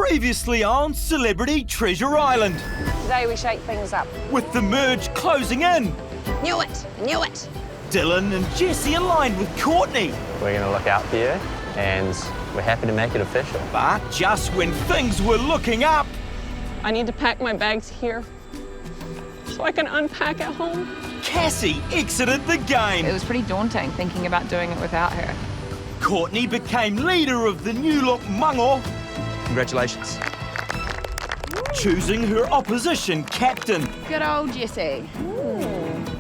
Previously on Celebrity Treasure Island. Today we shake things up. With the merge closing in. Knew it, knew it. Dylan and Jesse aligned with Courtney. We're going to look out for you, and we're happy to make it official. But just when things were looking up... I need to pack my bags here so I can unpack at home. Cassie exited the game. It was pretty daunting thinking about doing it without her. Courtney became leader of the new-look Mango. Congratulations. Choosing her opposition captain. Good old Jessie.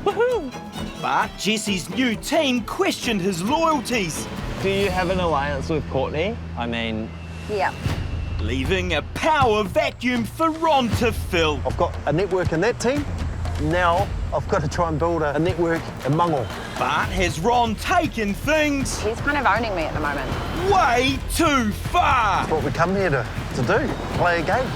Woohoo! But Jesse's new team questioned his loyalties. Do you have an alliance with Courtney? I mean... Yeah. Leaving a power vacuum for Ron to fill. I've got a network in that team. Now I've got to try and build a network in Mango. But has Ron taken things... He's kind of owning me at the moment. way too far? That's what we come here to do, play a game.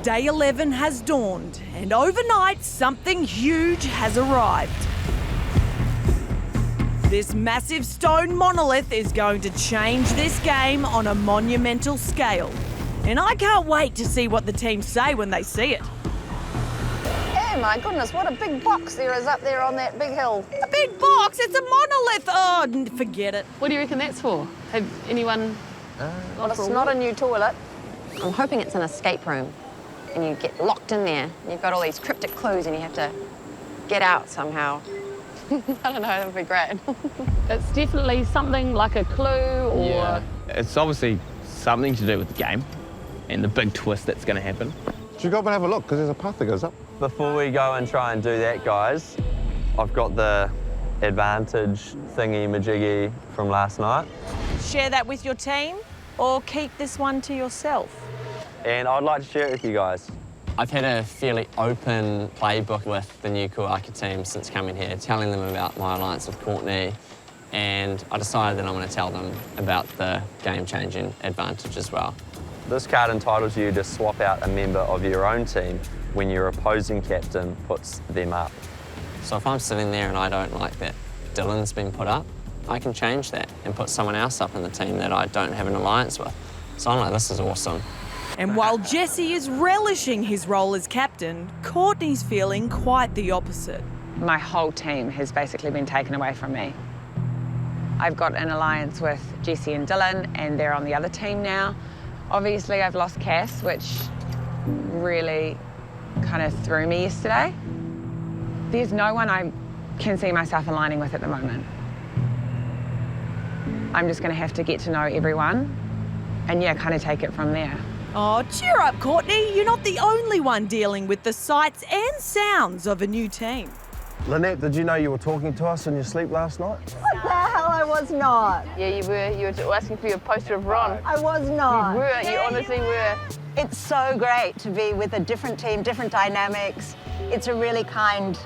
Day 11 has dawned, and overnight something huge has arrived. This massive stone monolith is going to change this game on a monumental scale. And I can't wait to see what the teams say when they see it. Oh my goodness, what a big box there is up there on that big hill. A big box? It's a monolith! Oh, forget it. What do you reckon that's for? Have anyone... Well, it's not a new toilet. I'm hoping it's an escape room and you get locked in there. You've got all these cryptic clues and you have to get out somehow. I don't know, that would be great. It's definitely something like a clue or... Yeah. It's obviously something to do with the game and the big twist that's going to happen. Should we go up and have a look, because there's a path that goes up. Before we go and try and do that, guys, I've got the advantage thingy-majiggy from last night. Share that with your team, or keep this one to yourself. And I'd like to share it with you guys. I've had a fairly open playbook with the new Kuaka team since coming here, telling them about my alliance with Courtney, and I decided that I'm going to tell them about the game-changing advantage as well. This card entitles you to swap out a member of your own team when your opposing captain puts them up. So if I'm sitting there and I don't like that Dylan's been put up, I can change that and put someone else up in the team that I don't have an alliance with. So I'm like, this is awesome. And while Jesse is relishing his role as captain, Courtney's feeling quite the opposite. My whole team has basically been taken away from me. I've got an alliance with Jesse and Dylan, and they're on the other team now. Obviously, I've lost Cass, which really kind of threw me yesterday. There's no one I can see myself aligning with at the moment. I'm just going to have to get to know everyone and, yeah, kind of take it from there. Oh, cheer up, Courtney. You're not the only one dealing with the sights and sounds of a new team. Lynette, did you know you were talking to us in your sleep last night? What the hell? I was not. Yeah, you were. You were asking for your poster of Ron. I was not. You were. You honestly were. It's so great to be with a different team, different dynamics. It's a really kind,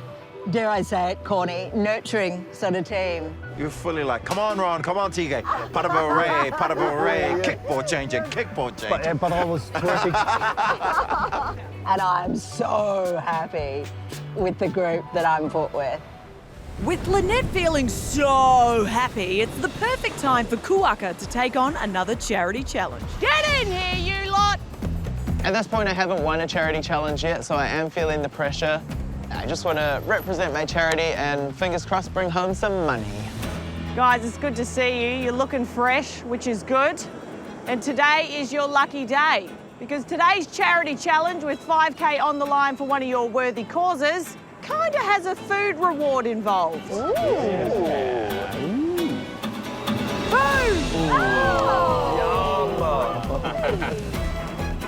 dare I say it, Courtney, nurturing sort of team. You're fully like, come on, Ron, come on, TK. Pada-bo-ray, kickball changing, kickball changing. But I was twerking. And I'm so happy with the group that I'm put with. With Lynette feeling so happy, it's the perfect time for Kuaka to take on another charity challenge. Get in here, you lot! At this point, I haven't won a charity challenge yet, so I am feeling the pressure. I just want to represent my charity and, fingers crossed, bring home some money. Guys, it's good to see you. You're looking fresh, which is good. And today is your lucky day, because today's charity challenge with 5K on the line for one of your worthy causes kind of has a food reward involved. Ooh.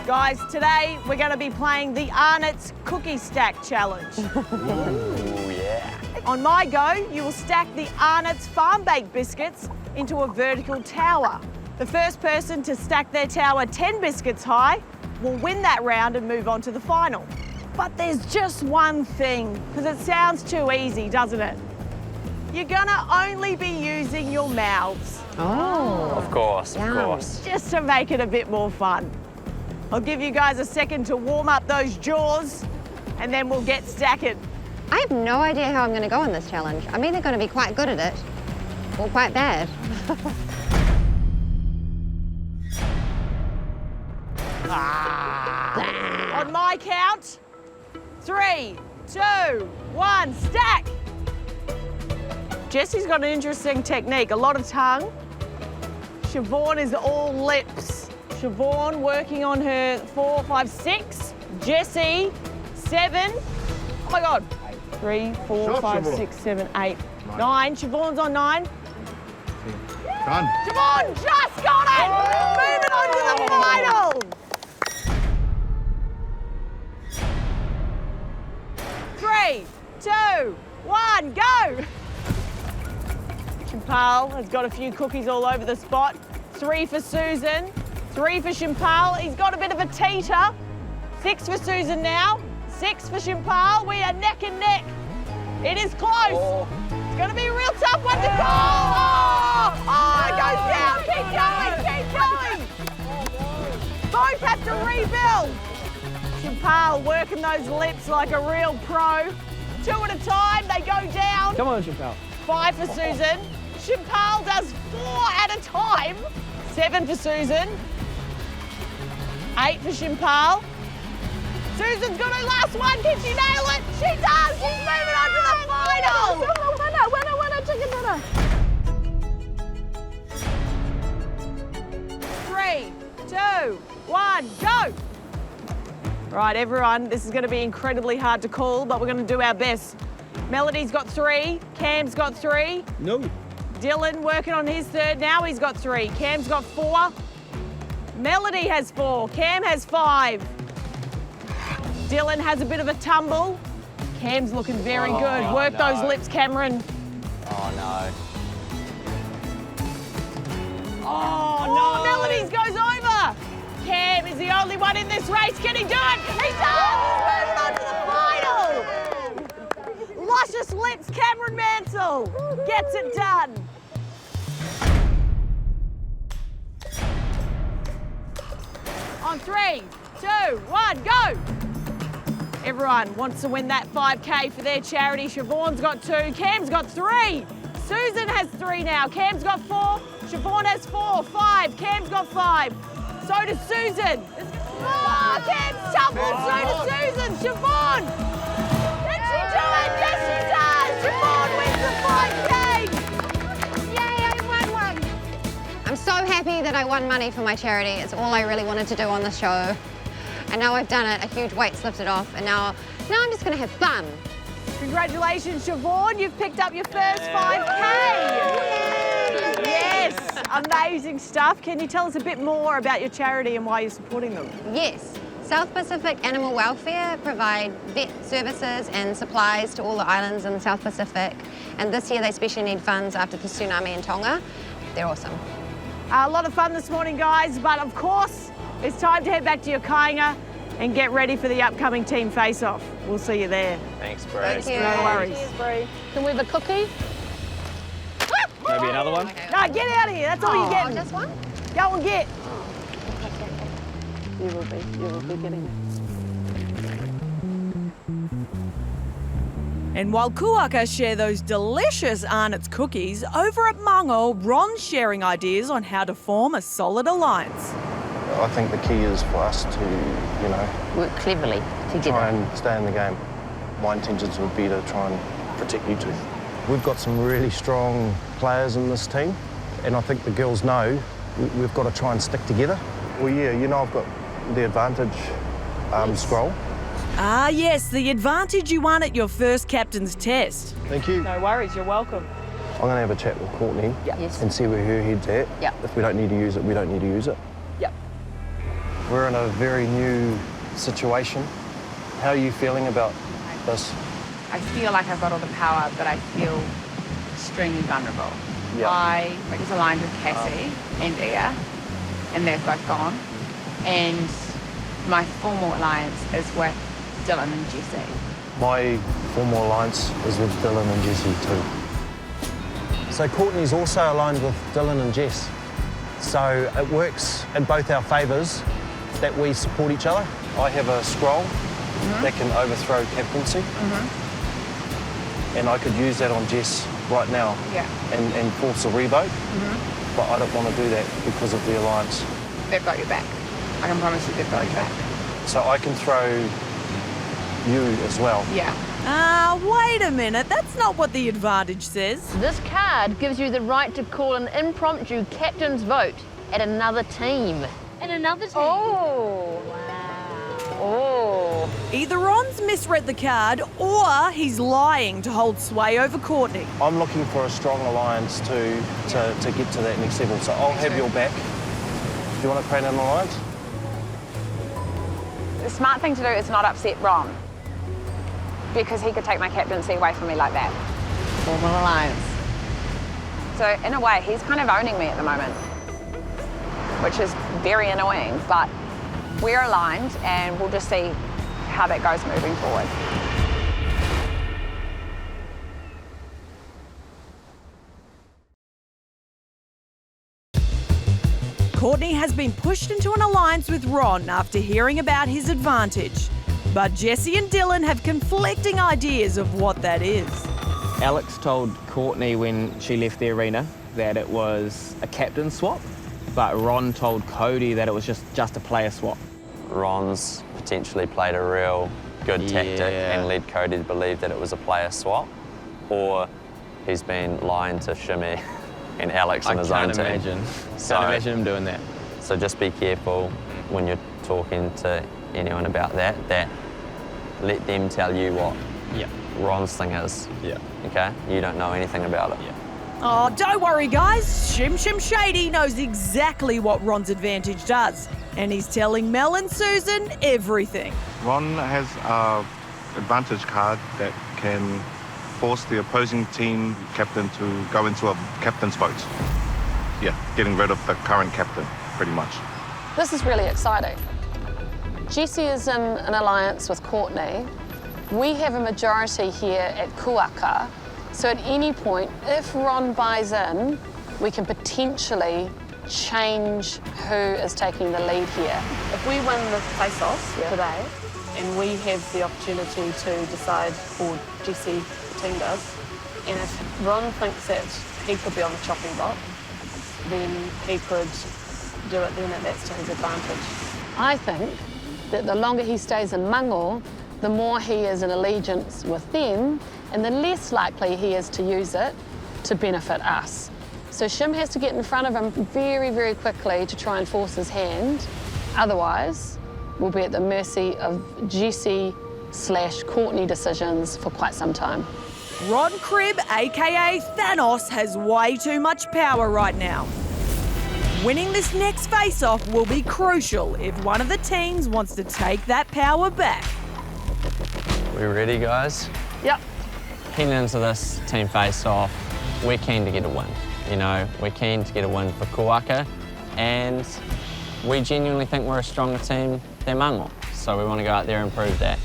Guys, today we're going to be playing the Arnott's Cookie Stack Challenge. Ooh, yeah. On my go, you will stack the Arnott's farm-baked biscuits into a vertical tower. The first person to stack their tower 10 biscuits high will win that round and move on to the final. But there's just one thing, because it sounds too easy, doesn't it? You're gonna only be using your mouths. Oh. Of course, of course. Just to make it a bit more fun. I'll give you guys a second to warm up those jaws, and then we'll get stacking. I have no idea how I'm going to go in this challenge. I'm either going to be quite good at it or quite bad. On my count, 3, 2, 1, stack. Jessie's got an interesting technique, a lot of tongue. Siobhan is all lips. Siobhan working on her 4, 5, 6. Jessie, 7. Oh my God. 3, 4, 5, 6, 7, 8, 9. Siobhan's on 9. Done. Siobhan just got it! Moving on to the final. 3, 2, 1, go! Shimpal has got a few cookies all over the spot. 3 for Susan, 3 for Shimpal. He's got a bit of a teeter. 6 for Susan now, 6 for Shimpal. We are neck and neck. It is close. Oh. It's going to be a real tough one to call. Oh, it goes down. Keep going, keep going. Both have to rebuild. Shimpal working those lips like a real pro. 2 at a time, they go down. Come on, Shimpal. 5 for Susan. Shimpal does 4 at a time. 7 for Susan. 8 for Shimpal. Susan's got her last one. Can she nail it? She does. She's moving on to the final. Winner, chicken dinner. 3, 2, 1, go. Right, everyone, this is going to be incredibly hard to call, but we're going to do our best. Melody's got 3. Cam's got 3. No. Dylan working on his 3rd. Now he's got 3. Cam's got 4. Melody has 4. Cam has 5. Dylan has a bit of a tumble. Cam's looking very good. Work those lips, Cameron. Oh, no. Oh, no. Melody's goes over. Cam is the only one in this race. Can he do it? He does. He's moving on to the final. Luscious lips, Cameron Mansell gets it done. On 3, 2, 1, go. Everyone wants to win that 5K for their charity. Siobhan's got 2, Cam's got 3. Susan has 3 now, Cam's got 4, Siobhan has 4, 5, Cam's got 5. So does Susan. Oh, Cam's tumbled, so does Susan. Siobhan, did she do it? Yes, she does. Siobhan wins the 5K. Yay, I won one. I'm so happy that I won money for my charity. It's all I really wanted to do on the show. And now I've done it, a huge weight's lifted off, and now I'm just gonna have fun. Congratulations, Siobhan. You've picked up your first 5K. Yes, amazing stuff. Can you tell us a bit more about your charity and why you're supporting them? Yes, South Pacific Animal Welfare provide vet services and supplies to all the islands in the South Pacific. And this year they especially need funds after the tsunami in Tonga. They're awesome. A lot of fun this morning, guys, but of course, it's time to head back to your kainga and get ready for the upcoming team face-off. We'll see you there. Thanks, Bree. Thank you. No worries. Cheers, Bree. Can we have a cookie? Maybe another one? No, get out of here. That's all you're getting. Just one? Go and get. You will be getting it. And while Kuaka share those delicious Arnott's cookies, over at Mango, Ron's sharing ideas on how to form a solid alliance. I think the key is for us to, Work cleverly together. try and stay in the game. My intentions would be to try and protect you two. We've got some really strong players in this team, and I think the girls know we've got to try and stick together. Well, yeah, I've got the advantage scroll. Ah, yes, the advantage you won at your first captain's test. Thank you. No worries, you're welcome. I'm going to have a chat with Courtney Yes. and see where her head's at. Yeah. If we don't need to use it, we don't need to use it. Yep. We're in a very new situation. How are you feeling about this? I feel like I've got all the power, but I feel extremely vulnerable. Yeah. I was aligned with Cassie and Ia, and they've both gone. And my formal alliance is with Dylan and Jessie. My formal alliance is with Dylan and Jessie too. So Courtney's also aligned with Dylan and Jess. So it works in both our favours that we support each other. I have a scroll that can overthrow captaincy. And I could use that on Jess right now and force a revote. But I don't want to do that because of the alliance. They've got your back. I can promise you they've got your back. So I can throw you as well. Yeah. Wait a minute. That's not what the advantage says. This card gives you the right to call an impromptu captain's vote at another team. And another team. Oh, wow. Oh. Either Ron's misread the card or he's lying to hold sway over Courtney. I'm looking for a strong alliance to get to that next level. So I'll have your back. Do you want to create an alliance? The smart thing to do is not upset Ron, because he could take my captaincy away from me like that. Formal alliance. So in a way, he's kind of owning me at the moment, which is very annoying, but we're aligned and we'll just see how that goes moving forward. Courtney has been pushed into an alliance with Ron after hearing about his advantage. But Jessie and Dylan have conflicting ideas of what that is. Alex told Courtney when she left the arena that it was a captain swap, but Ron told Cody that it was just a player swap. Ron's potentially played a real good tactic and led Cody to believe that it was a player swap, or he's been lying to Shimmy and Alex in his own team. I can't imagine him doing that. So just be careful when you're talking to anyone about that, let them tell you what Ron's thing is. Yeah. Okay? You don't know anything about it. Yeah. Oh, don't worry, guys. Shim Shady knows exactly what Ron's advantage does. And he's telling Mel and Susan everything. Ron has an advantage card that can force the opposing team captain to go into a captain's vote. Yeah, getting rid of the current captain, pretty much. This is really exciting. Jessie is in an alliance with Courtney. We have a majority here at Kuaka. So at any point, if Ron buys in, we can potentially change who is taking the lead here. If we win the face-off today, And we have the opportunity to decide, or Jessie, the team does, and if Ron thinks that he could be on the chopping block, then he could do it then, and that's to his advantage. I think that the longer he stays in Mango, the more he is in allegiance with them, and the less likely he is to use it to benefit us. So Shim has to get in front of him very, very quickly to try and force his hand. Otherwise, we'll be at the mercy of Jessie/Courtney decisions for quite some time. Ron Cribb, aka Thanos, has way too much power right now. Winning this next face-off will be crucial if one of the teams wants to take that power back. We ready, guys? Yep. Heading into this team face-off, we're keen to get a win. You know, we're keen to get a win for Kuaka, and we genuinely think we're a stronger team than Mango, so we want to go out there and prove that.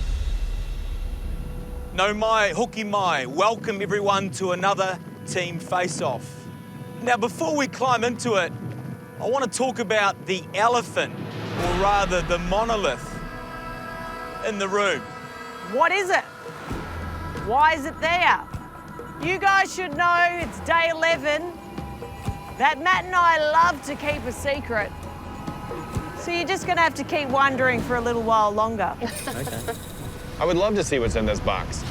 No mai, hoki mai. Welcome everyone to another team face-off. Now, before we climb into it, I want to talk about the elephant, or rather the monolith, in the room. What is it? Why is it there? You guys should know it's day 11. That Matt and I love to keep a secret. So you're just gonna have to keep wondering for a little while longer. Okay. I would love to see what's in this box.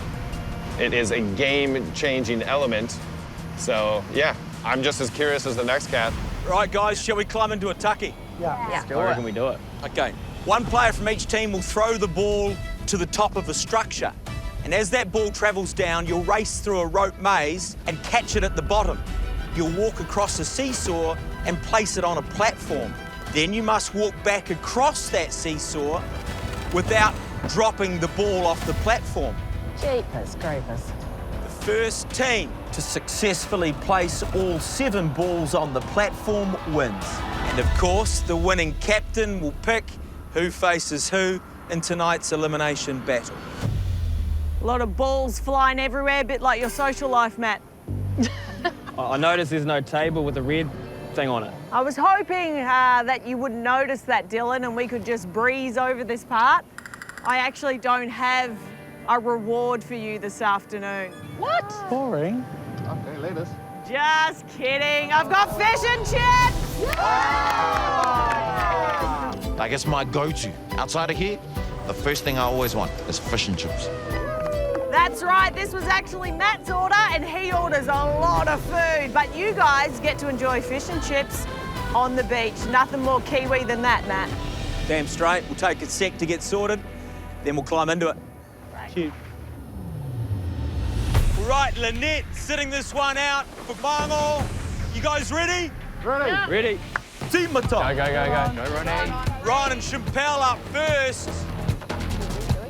It is a game-changing element. So yeah, I'm just as curious as the next cat. Right, guys, shall we climb into a tucky? I reckon we do it. Okay, One player from each team will throw the ball to the top of a structure. And as that ball travels down, you'll race through a rope maze and catch it at the bottom. You'll walk across a seesaw and place it on a platform. Then you must walk back across that seesaw without dropping the ball off the platform. Jeepers creepers. The first team to successfully place all 7 balls on the platform wins. And of course, the winning captain will pick who faces who in tonight's elimination battle. A lot of balls flying everywhere, a bit like your social life, Matt. I noticed there's no table with a red thing on it. I was hoping that you wouldn't notice that, Dylan, and we could just breeze over this part. I actually don't have a reward for you this afternoon. What? Boring. Okay, latest. Just kidding. I've got fish and chips! I guess my go-to. Outside of here, the first thing I always want is fish and chips. That's right, this was actually Matt's order and he orders a lot of food. But you guys get to enjoy fish and chips on the beach. Nothing more kiwi than that, Matt. Damn straight. We'll take a sec to get sorted, then we'll climb into it. Cute. All right, Lynette sitting this one out for Mango. You guys ready? Ready. Yeah. Ready? Timata. Go, go, go, go. Go, Ronnie. Ryan and Chappelle up first.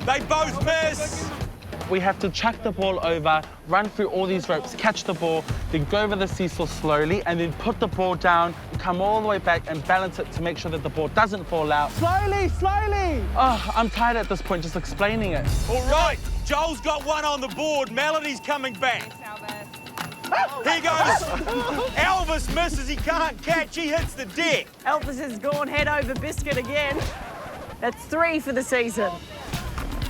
They both miss. We have to chuck the ball over, run through all these ropes, catch the ball, then go over the seesaw slowly, and then put the ball down, come all the way back and balance it to make sure that the ball doesn't fall out. Slowly, slowly. Oh, I'm tired at this point just explaining it. All right, Joel's got one on the board. Melody's coming back. Here goes. Elvis misses, he can't catch, he hits the deck. Elvis has gone head over biscuit again. That's 3 for the season.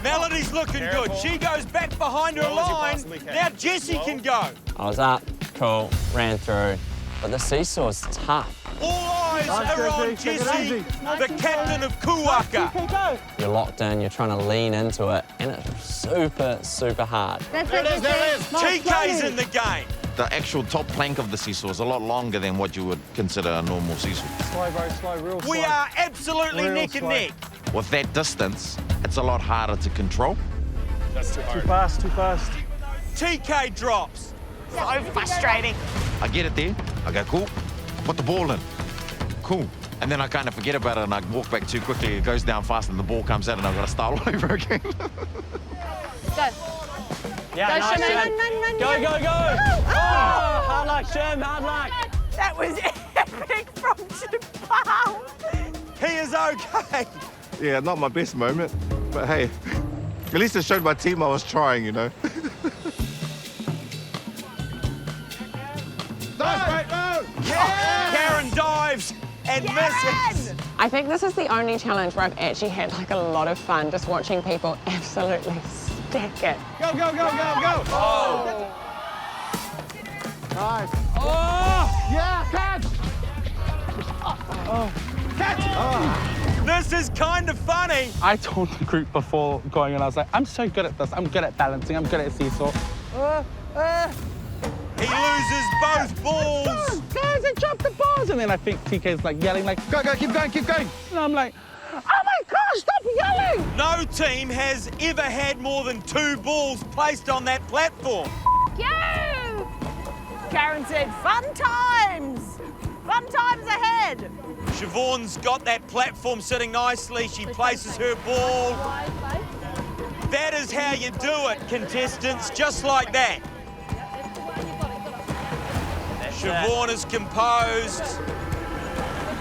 Melody's looking Careful. good. She goes back behind her Slow as you line. possibly can. Now Jessie Slow. can go. I was up, cool, ran through, but the seesaw's tough. All eyes are on Jessie, the captain of Kuaka. You're locked in, you're trying to lean into it, and it's super, super hard. That's There it is, there it is. TK's in the game. The actual top plank of the seesaw is a lot longer than what you would consider a normal seesaw. Slow, bro, slow, real slow. We are absolutely Real neck and slow. neck. With that distance, it's a lot harder to control. That's too hard. Too fast, too fast. TK drops. So frustrating. I get it there. I go, cool. Put the ball in. Cool. And then I kind of forget about it and I walk back too quickly. It goes down fast and the ball comes out and I've got to start all over again. Go. Yeah, Go, nice, Shimon. Shim. Go, go, go. Oh, hard luck, Shim, hard luck. That was epic from Chappelle. He is okay. Yeah, not my best moment, but hey, at least it showed my team I was trying, you know. Karen dives and misses. I think this is the only challenge where I've actually had like a lot of fun just watching people absolutely stack it. Go, go, go, go, go. Oh. Nice. Oh. Yeah, catch. Oh. Catch. Oh. This is kind of funny. I told the group before going and I was like, I'm so good at this. I'm good at balancing. I'm good at seesaw. He loses both balls. Guys, I dropped the balls. And then I think TK's like yelling like, go, go, keep going, keep going. And I'm like, oh my gosh, stop yelling. No team has ever had more than 2 balls placed on that platform. Go! Karen said, fun times. Fun times ahead. Siobhan's got that platform sitting nicely. She places her ball. That is how you do it, contestants, just like that. Siobhan is composed.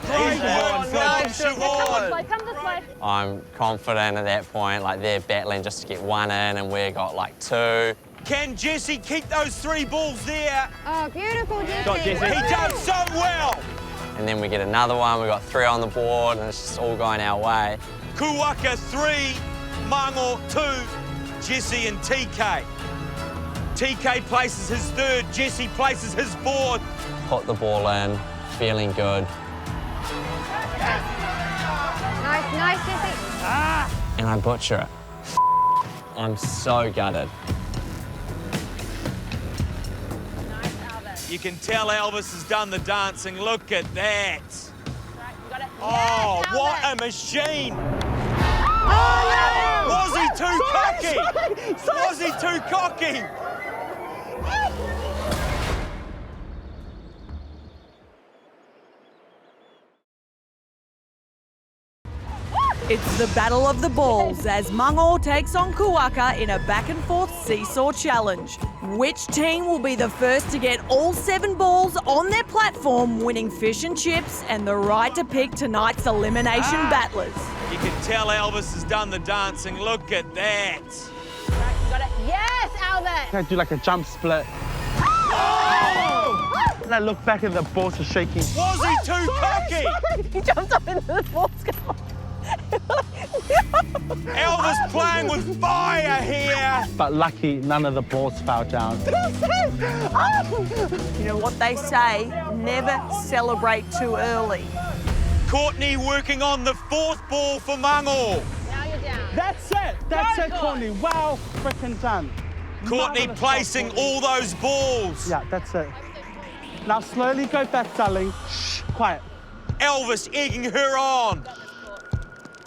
Great work from Siobhan. Come this way. I'm confident at that point, like they're battling just to get 1 in and we got like 2. Can Jessie keep those 3 balls there? Oh, beautiful, Jessie. Got Jessie. He does so well. And then we get another one, we got 3 on the board and it's just all going our way. Kuaka 3, Mango 2, Jessie and TK. TK places his 3rd, Jessie places his 4th. Put the ball in, feeling good. Nice, nice, Jessie. And I butcher it. I'm so gutted. You can tell Elvis has done the dancing. Look at that. Got it. Oh, Yes, what Elvis. a machine. Was he too cocky? Was he too cocky? It's the battle of the balls as Mangor takes on Kuaka in a back-and-forth seesaw challenge. Which team will be the first to get all 7 balls on their platform, winning fish and chips and the right to pick tonight's elimination battlers? You can tell Elvis has done the dancing. Look at that. Got it. Yes, Albert. I do like a jump split. And I look back and the balls are shaking. Was he too cocky? He jumped up into the balls. Elvis playing with fire here. But lucky, none of the balls fell down. You know what they say, never celebrate too early. Courtney working on the 4th ball for Mangor. Now you're down. That's it. That's it, Courtney. Well freaking done. Courtney Marvelous placing shot, Courtney. all those balls. Yeah, that's it. Now slowly go back, darling. Shh, quiet. Elvis egging her on.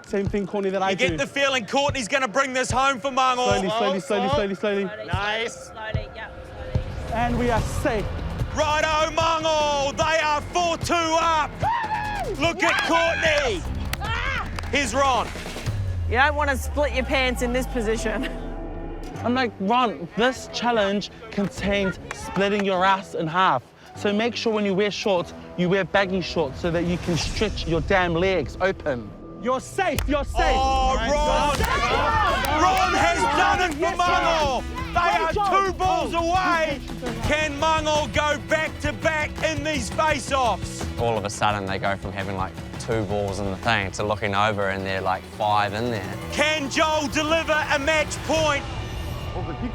Same thing, Courtney, that I do. You get the feeling Courtney's going to bring this home for Mangor. Slowly. Nice. Slowly, yeah, slowly. And we are safe. Righto, Mangor. They are 4-2 up. Look at Courtney. Here's Ron. You don't want to split your pants in this position. I'm like, Ron, this challenge contains splitting your ass in half. So make sure when you wear shorts, you wear baggy shorts so that you can stretch your damn legs open. You're safe, you're safe. Oh, Ron! Ron has done it for Mangor. They are 2 balls away. Can Mangor go back-to-back in these face-offs? All of a sudden, they go from having like 2 balls in the thing to looking over and they're like 5 in there. Can Joel deliver a match point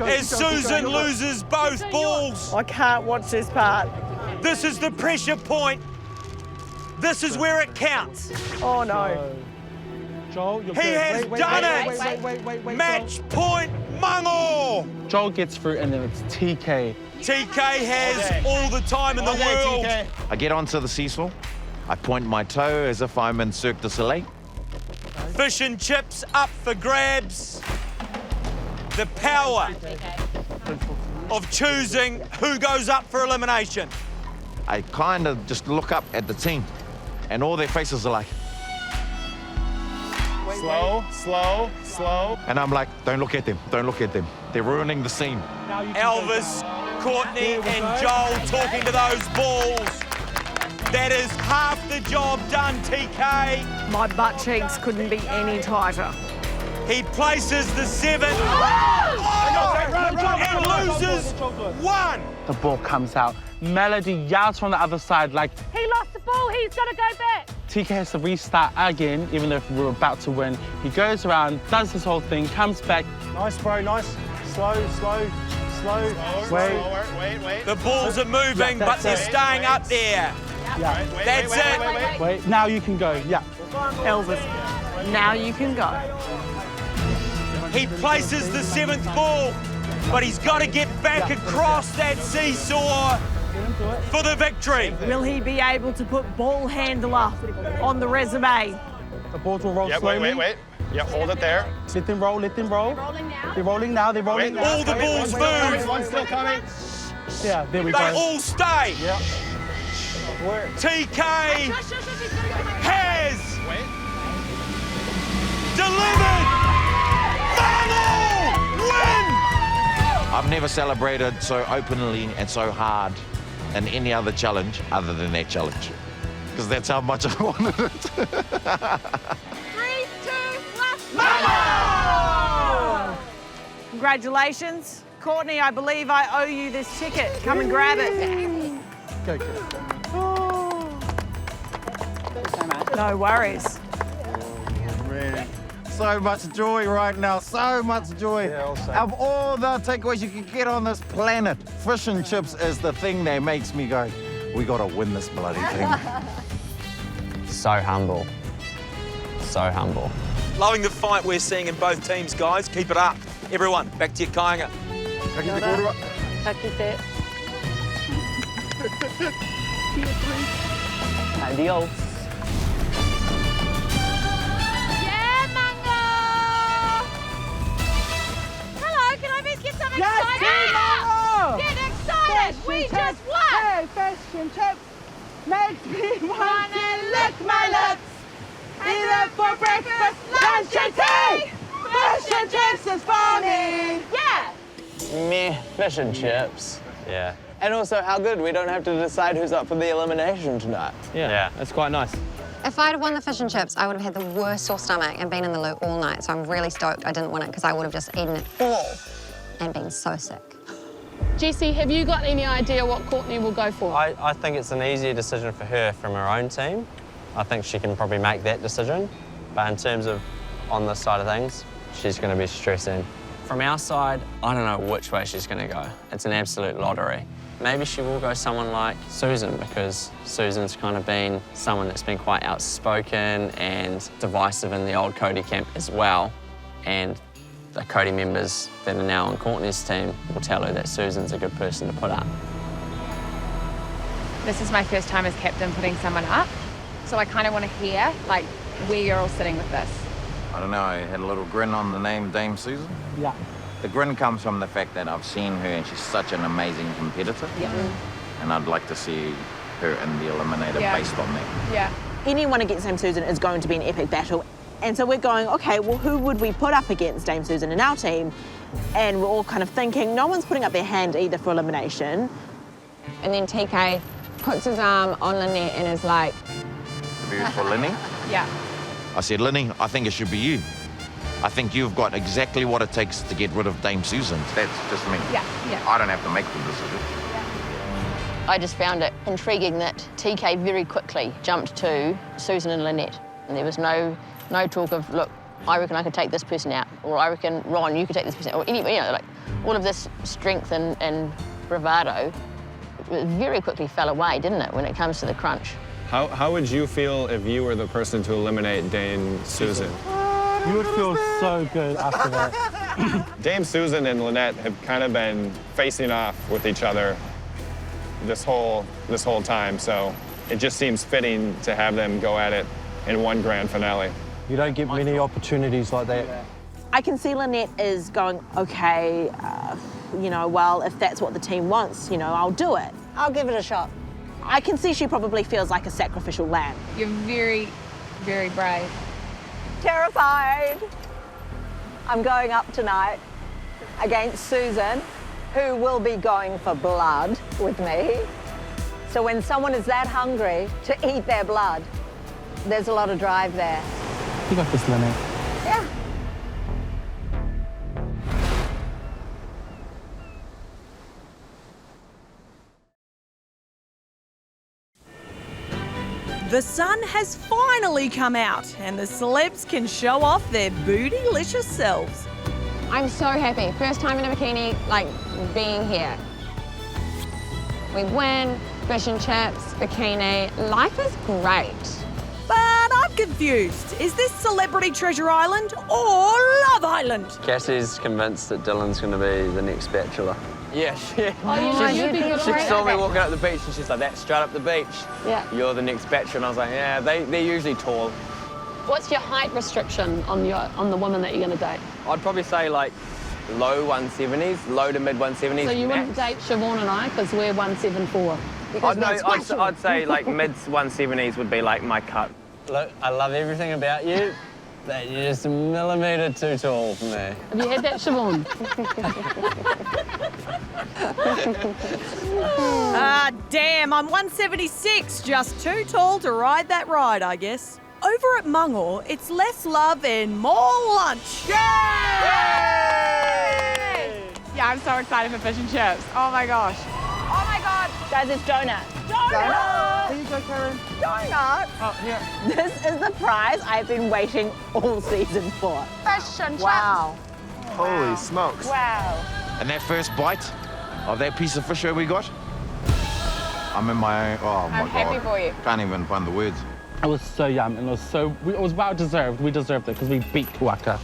as Susan loses both balls? I can't watch this part. This is the pressure point. This is where it counts. Oh, no. Joel, you're He good. has done it. Wait, Match point, Mangor. Joel gets through and then it's TK. TK has all the time in the world. I get onto the seesaw. I point my toe as if I'm in Cirque du Soleil. Fish and chips up for grabs. The power of choosing who goes up for elimination. I kind of just look up at the team, and all their faces are like, Slow. and I'm like, don't look at them, don't look at them. They're ruining the scene. Elvis, Courtney and Joel talking to those balls. That is half the job done, TK. My butt cheeks couldn't be any tighter. He places the 7. And loses 1. The ball comes out. Melody yells from the other side like, He lost the ball. He's got to go back. TK has to restart again, even though we're about to win. He goes around, does this whole thing, comes back. Nice, bro, nice. Slow. Wait. The balls are moving, but they're staying up there. Yeah. That's it. Wait, now you can go, yeah. Elvis, now you can go. He places the 7th ball, but he's got to get back across that seesaw for the victory. Will he be able to put ball handler on the resume? The balls will roll Yeah, slowly. wait. Yeah, hold it there. Let them roll. They're rolling now. All the balls move. One's still coming. Yeah, there we They go. all stay. Yeah. TK has delivered. Mangor win! I've never celebrated so openly and so hard in any other challenge other than that challenge. Because that's how much I wanted it. 3, 2, 1. Mangor! Congratulations. Courtney, I believe I owe you this ticket. Come and grab it. Go. No worries. So much joy right now, so much joy. Of all the takeaways you can get on this planet, fish and chips is the thing that makes me go, we gotta win this bloody thing. So humble. So humble. Loving the fight we're seeing in both teams, guys. Keep it up. Everyone, back to your kainga. Adios. Yeah, Mangor! just what? Hey, fish and chips makes me want to lick my lips. Either for breakfast, lunch, and tea. Fish and chips is for me. Yeah. Meh, fish and chips. Yeah. And also, how good we don't have to decide who's up for the elimination tonight. Yeah, that's quite nice. If I'd have won the fish and chips, I would have had the worst sore stomach and been in the loo all night. So I'm really stoked I didn't win it because I would have just eaten it all and been so sick. Jessie, have you got any idea what Courtney will go for? I think it's an easier decision for her from her own team. I think she can probably make that decision. But in terms of on this side of things, she's going to be stressing. From our side, I don't know which way she's going to go. It's an absolute lottery. Maybe she will go someone like Susan, because Susan's kind of been someone that's been quite outspoken and divisive in the old Cody camp as well. And the Cody members that are now on Courtney's team will tell her that Susan's a good person to put up. This is my first time as captain putting someone up, so I kind of want to hear, like, where you're all sitting with this. I don't know, I had a little grin on the name Dame Susan. Yeah. The grin comes from the fact that I've seen her and she's such an amazing competitor. Yeah. And I'd like to see her in the Eliminator based on that. Yeah. Anyone against Dame Susan is going to be an epic battle. And so we're going, okay, well, who would we put up against Dame Susan in our team? And we're all kind of thinking, no one's putting up their hand either for elimination. And then TK puts his arm on Lynette and is like... For Linny? Yeah. I said, Linny, I think it should be you. I think you've got exactly what it takes to get rid of Dame Susan. That's just me. Yeah, yeah. I don't have to make the decision. I just found it intriguing that TK very quickly jumped to Susan and Lynette. And there was no talk of, look, I reckon I could take this person out, or I reckon, Ron, you could take this person out, or any, you know, like, all of this strength and bravado very quickly fell away, didn't it, when it comes to the crunch? How would you feel if you were the person to eliminate Dame Susan? You would feel so good after that. Dame Susan and Lynette have kind of been facing off with each other this whole time, so it just seems fitting to have them go at it in one grand finale. You don't get many opportunities like that. I can see Lynette is going, okay, you know, well, if that's what the team wants, you know, I'll do it. I'll give it a shot. I can see she probably feels like a sacrificial lamb. You're very, very brave. Terrified. I'm going up tonight against Susan, who will be going for blood with me. So when someone is that hungry to eat their blood, there's a lot of drive there. You got this, Lynette. Yeah. The sun has finally come out and the celebs can show off their bootylicious selves. I'm so happy. First time in a bikini, like, being here. We win, fish and chips, bikini. Life is great. But I'm confused. Is this Celebrity Treasure Island or Love Island? Cassie's convinced that Dylan's going to be the next bachelor. Yeah, she She saw me walking up the beach and she's like, that's straight up the beach. Yeah. You're the next bachelor. And I was like, yeah, they're usually tall. What's your height restriction on the woman that you're going to date? I'd probably say like low 170s, low to mid 170s. So you max. wouldn't date Siobhan and I because we're 174. I'd say like mid 170s would be like my cut. Look, I love everything about you, but you're just a millimetre too tall for me. Have you had that, Siobhan? Ah, damn, I'm 176, just too tall to ride that ride, I guess. Over at Mungor, it's less love and more lunch. Yay! Yeah, I'm so excited for fish and chips. Oh my gosh. Oh my God. Guys, it's donut. There you go, Karen. Donut. Oh, here. This is the prize I've been waiting all season for. Fish and chips. Wow. Holy smokes. Wow. And that first bite of that piece of fish that we got, I'm in my own, oh my God. I'm happy for you. Can't even find the words. It was so yum and it was well deserved. We deserved it because we beat Kuaka.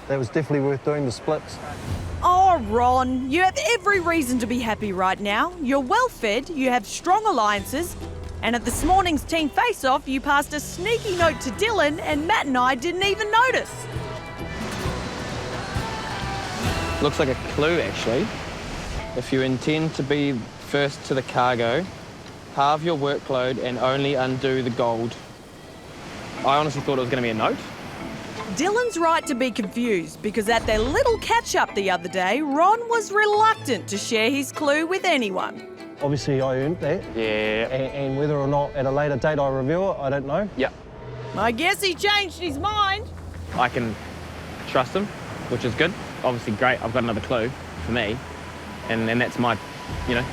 That was definitely worth doing, the splits. Oh, Ron, you have every reason to be happy right now. You're well fed, you have strong alliances, and at this morning's team face-off, you passed a sneaky note to Dylan, and Matt and I didn't even notice. Looks like a clue, actually. If you intend to be first to the cargo, halve your workload and only undo the gold. I honestly thought it was going to be a note. Dylan's right to be confused because at their little catch-up the other day, Ron was reluctant to share his clue with anyone. Obviously, I earned that. Yeah. And whether or not at a later date I reveal it, I don't know. Yeah. I guess he changed his mind. I can trust him, which is good. Obviously, great. I've got another clue for me, and that's my,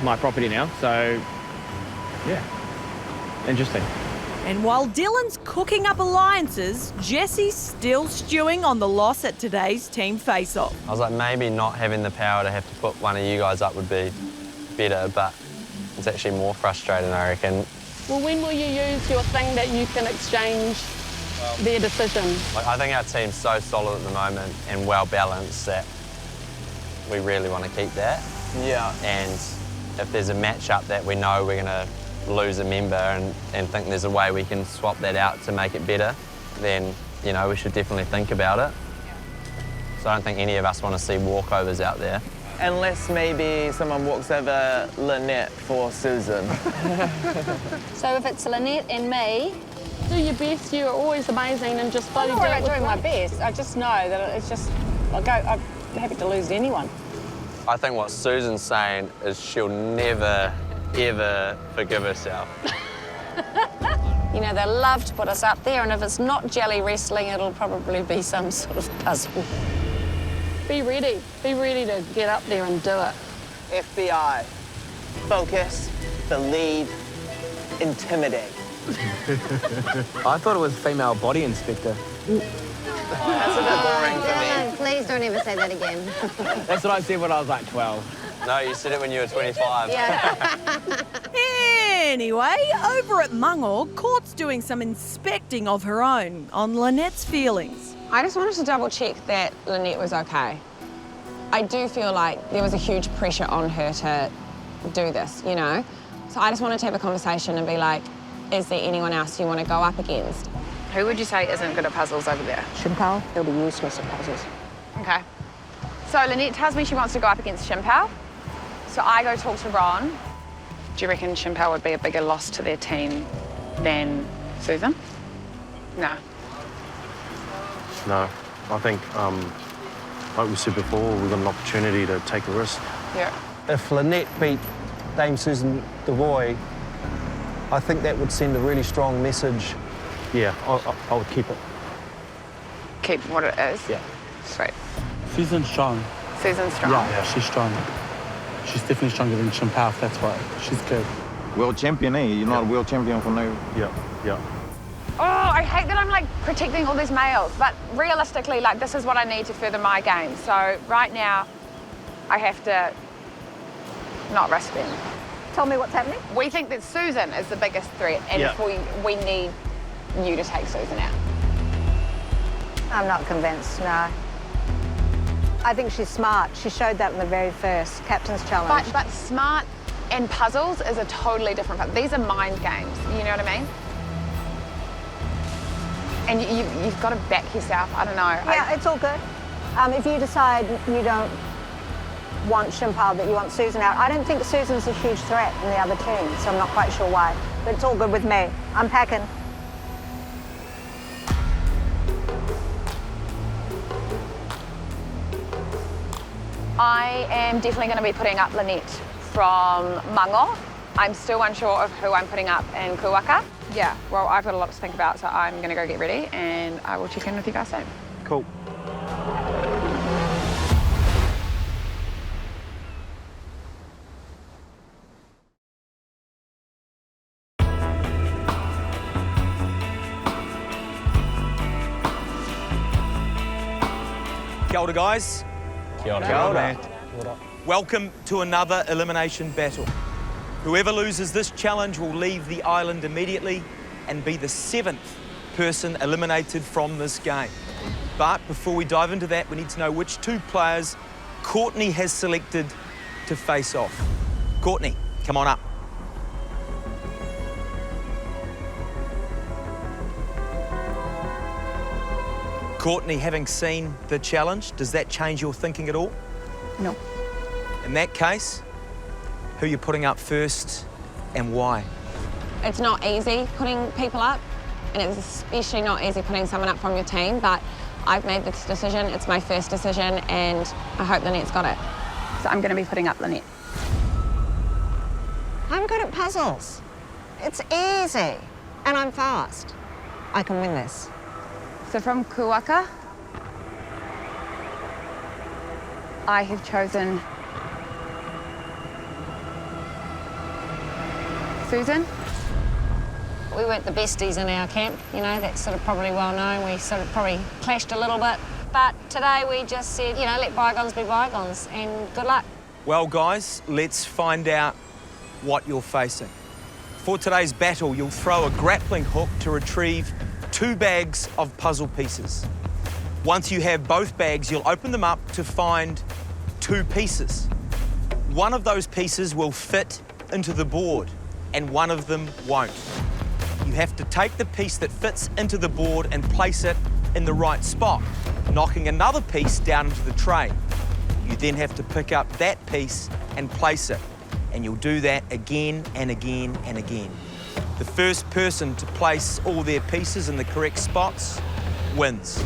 my property now. So, yeah, interesting. And while Dylan's cooking up alliances, Jesse's still stewing on the loss at today's team face-off. I was like, maybe not having the power to have to put one of you guys up would be better, but it's actually more frustrating, I reckon. Well, when will you use your thing that you can exchange their decision? I think our team's so solid at the moment and well balanced that we really want to keep that. Yeah. And if there's a match-up that we know we're going to lose a member and think there's a way we can swap that out to make it better, then, we should definitely think about it. So I don't think any of us want to see walkovers out there. Unless maybe someone walks over Lynette for Susan. So if it's Lynette and me... Do your best, you're always amazing and just bloody I'm not worried about doing my grace. best. I just know that it's just, I'm happy to lose to anyone. I think what Susan's saying is she'll never, ever forgive herself. You know, they love to put us up there, and if it's not jelly wrestling, it'll probably be some sort of puzzle. Be ready. Be ready to get up there and do it. FBI. Focus, believe, intimidate. I thought it was female body inspector. That's a bit boring for me. Please don't ever say that again. That's what I said when I was like 12. No, you said it when you were 25. Anyway, over at Mangor, Court's doing some inspecting of her own on Lynette's feelings. I just wanted to double check that Lynette was okay. I do feel like there was a huge pressure on her to do this, So I just wanted to have a conversation and be like, is there anyone else you want to go up against? Who would you say isn't good at puzzles over there? Shimpao, he'll be useless at puzzles. Okay. So Lynette tells me she wants to go up against Shimpao. So I go talk to Ron. Do you reckon Shimpao would be a bigger loss to their team than Susan? No. No, I think, like we said before, we've got an opportunity to take a risk. Yeah. If Lynette beat Dame Susan Devoy, I think that would send a really strong message. Yeah, I would keep it. Keep what it is? Yeah. Sweet. Susan's strong. Susan's strong? Yeah, she's strong. She's definitely stronger than Shimpao, that's why. She's good. World champion, eh? You're not a world champion for no... Yeah. Oh, I hate that I'm protecting all these males, but realistically, this is what I need to further my game. So right now, I have to not risk them. Tell me what's happening. We think that Susan is the biggest threat, and we need you to take Susan out. I'm not convinced, no. I think she's smart. She showed that in the very first Captain's Challenge. But smart and puzzles is a totally different... These are mind games, you know what I mean? And you've got to back yourself, I don't know. Yeah, it's all good. If you decide you don't want Shimpao, that you want Susan out, I don't think Susan's a huge threat in the other team, so I'm not quite sure why. But it's all good with me. I'm packing. I am definitely going to be putting up Lynette from Mangor. I'm still unsure of who I'm putting up in Kuaka. Yeah, well, I've got a lot to think about, so I'm going to go get ready, and I will check in with you guys soon. Cool. Kia ora, guys. Kia ora. Kia ora. Welcome to another elimination battle. Whoever loses this challenge will leave the island immediately and be the 7th person eliminated from this game. But before we dive into that, we need to know which 2 players Courtney has selected to face off. Courtney, come on up. Courtney, having seen the challenge, does that change your thinking at all? No. In that case, who you're putting up first and why? It's not easy putting people up, and it's especially not easy putting someone up from your team, but I've made this decision. It's my first decision, and I hope Lynette's got it. So I'm going to be putting up Lynette. I'm good at puzzles. It's easy, and I'm fast. I can win this. So from Kuaka, I have chosen Susan. We weren't the besties in our camp, you know, that's sort of probably well known. We sort of probably clashed a little bit. But today we just said, you know, let bygones be bygones, and good luck. Well, guys, let's find out what you're facing. For today's battle, you'll throw a grappling hook to retrieve 2 bags of puzzle pieces. Once you have both bags, you'll open them up to find 2 pieces. One of those pieces will fit into the board, and one of them won't. You have to take the piece that fits into the board and place it in the right spot, knocking another piece down into the tray. You then have to pick up that piece and place it, and you'll do that again and again and again. The first person to place all their pieces in the correct spots wins.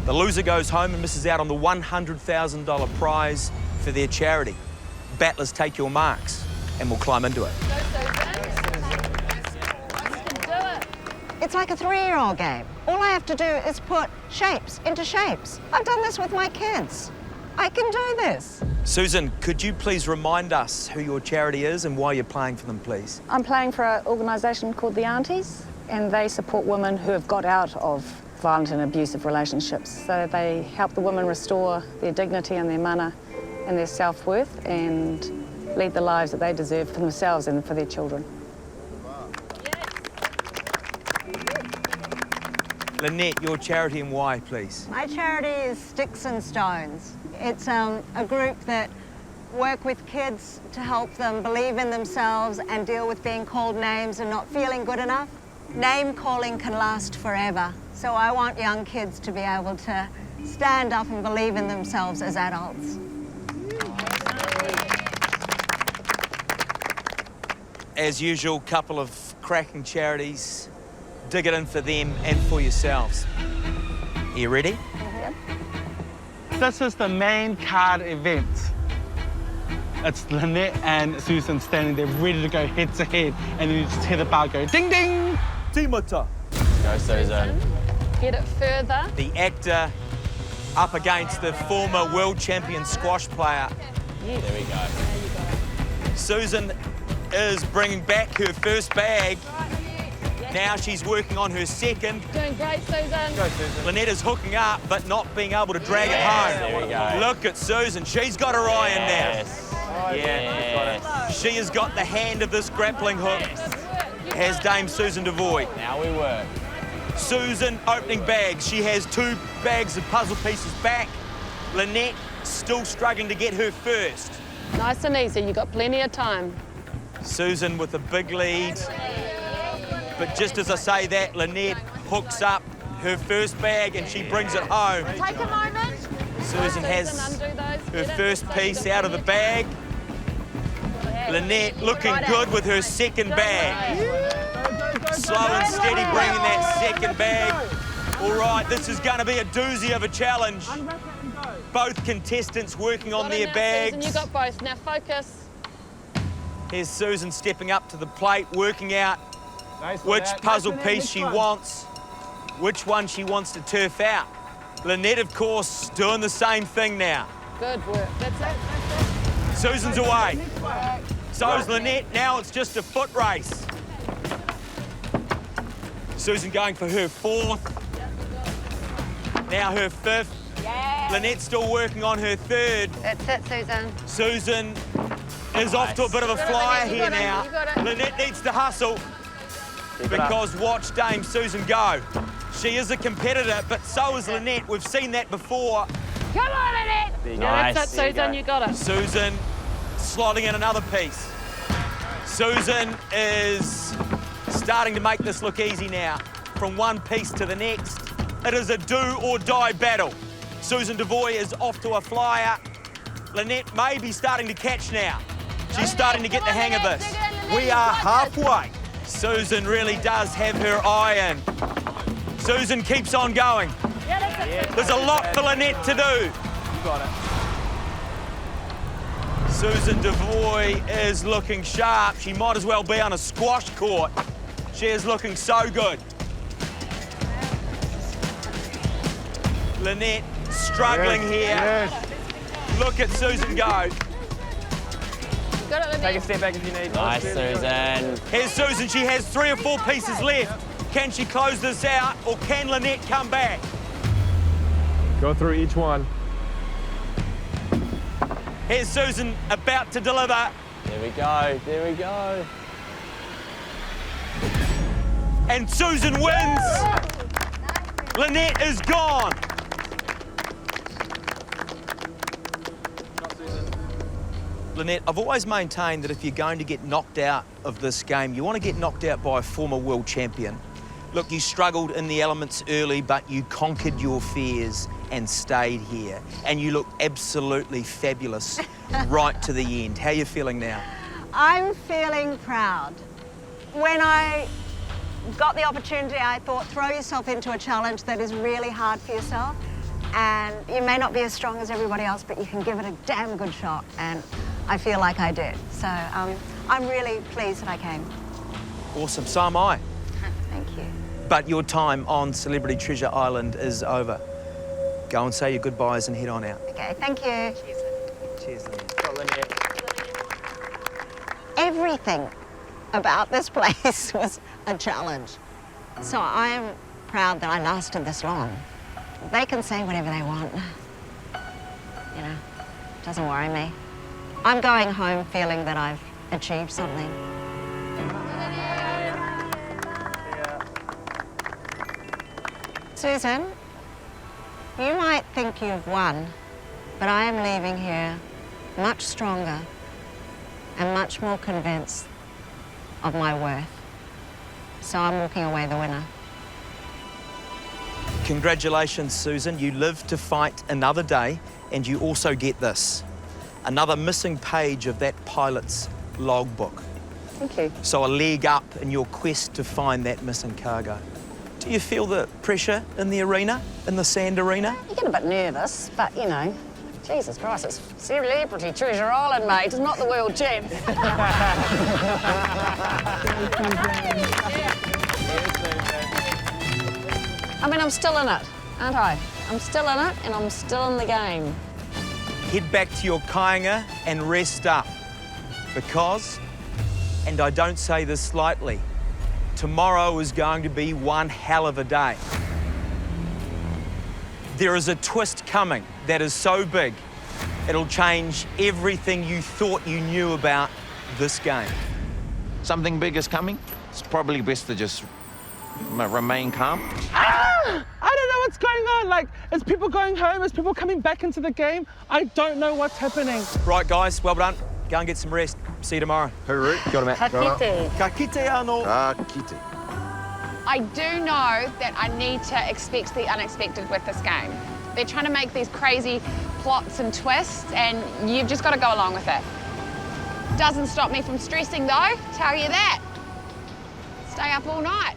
The loser goes home and misses out on the $100,000 prize for their charity. Battlers, take your marks, and we'll climb into it. It's like a 3-year-old game. All I have to do is put shapes into shapes. I've done this with my kids. I can do this. Susan, could you please remind us who your charity is and why you're playing for them, please? I'm playing for an organisation called the Aunties, and they support women who have got out of violent and abusive relationships. So they help the women restore their dignity and their mana and their self-worth and lead the lives that they deserve for themselves and for their children. Lynette, your charity and why, please? My charity is Sticks and Stones. It's a group that work with kids to help them believe in themselves and deal with being called names and not feeling good enough. Name calling can last forever, so I want young kids to be able to stand up and believe in themselves as adults. As usual, couple of cracking charities. Dig it in for them and for yourselves. Are you ready? This is the main card event. It's Lynette and Susan standing there ready to go head to head, and then you just hear the bell go ding ding. Timota. Go, Susan. Get it further. The actor up against the former world champion squash player. There we go. Susan is bringing back her first bag. Now she's working on her second. Doing great, Susan. Go, Susan. Lynette is hooking up, but not being able to drag it home. There we go. Look at Susan. She's got her eye in now. Yes. She has got the hand of this grappling hook. Has Dame Susan Devoy. Now we work. Susan opening bags. She has 2 bags of puzzle pieces back. Lynette still struggling to get her first. Nice and easy. You've got plenty of time. Susan with a big lead. But just as I say that, Lynette hooks up her first bag and she brings it home. Take a moment. Susan has her first piece out of the bag. Lynette looking good with her second bag. Slow and steady bringing that second bag. All right, this is going to be a doozy of a challenge. Both contestants working on their bags. Susan, you got both. Now focus. Here's Susan stepping up to the plate, working out which puzzle piece she wants, which one she wants to turf out. Lynette, of course, doing the same thing now. Good work. That's it. Susan's away. So is Lynette. Now it's just a foot race. Susan going for her 4th. Now her 5th. Yeah. Lynette still working on her 3rd. That's it, Susan. Susan is off to a bit of a flyer here now. Lynette needs to hustle because watch Dame Susan go. She is a competitor, but so is Lynette. We've seen that before. Come on, Lynette. Nice. That's it, Susan. You got it. Susan slotting in another piece. Susan is starting to make this look easy now. From one piece to the next, it is a do-or-die battle. Susan Devoy is off to a flyer. Lynette may be starting to catch now. She's starting to get the hang of this. We are halfway. Susan really does have her eye in. Susan keeps on going. There's a lot for Lynette to do. You got it. Susan Devoy is looking sharp. She might as well be on a squash court. She is looking so good. Lynette struggling here. Look at Susan go. Take a step back if you need. Nice, Susan. Here's Susan. She has 3 or 4 pieces left. Can she close this out, or can Lynette come back? Go through each one. Here's Susan about to deliver. There we go, there we go. And Susan wins. Lynette is gone. Lynette, I've always maintained that if you're going to get knocked out of this game, you want to get knocked out by a former world champion. Look, you struggled in the elements early, but you conquered your fears and stayed here. And you look absolutely fabulous right to the end. How are you feeling now? I'm feeling proud. When I got the opportunity, I thought, throw yourself into a challenge that is really hard for yourself. And you may not be as strong as everybody else, but you can give it a damn good shot. And I feel like I did. So I'm really pleased that I came. Awesome, so am I. Thank you. But your time on Celebrity Treasure Island is over. Go and say your goodbyes and head on out. Okay, thank you. Cheers, Everything about this place was a challenge. So I am proud that I lasted this long. They can say whatever they want. You know, doesn't worry me. I'm going home feeling that I've achieved something. Susan, you might think you've won, but I am leaving here much stronger and much more convinced of my worth. So I'm walking away the winner. Congratulations, Susan. You live to fight another day, and you also get this. Another missing page of that pilot's logbook. Thank you. So a leg up in your quest to find that missing cargo. Do you feel the pressure in the arena, in the sand arena? You get a bit nervous, but you know, Jesus Christ, it's Celebrity Treasure Island, mate. It's not the world champ. I mean, I'm still in it, aren't I? I'm still in it, and I'm still in the game. Head back to your kainga and rest up. Because, and I don't say this lightly, tomorrow is going to be one hell of a day. There is a twist coming that is so big, it'll change everything you thought you knew about this game. Something big is coming. It's probably best to just remain calm. I don't know what's going on. Like, is people going home? Is people coming back into the game? I don't know what's happening. Right, guys, well done. Go and get some rest. See you tomorrow. Hooroo. Kia ora, mate. Ka kite. Ka kite anō. Ka kite. I do know that I need to expect the unexpected with this game. They're trying to make these crazy plots and twists, and you've just got to go along with it. Doesn't stop me from stressing, though, tell you that. Stay up all night.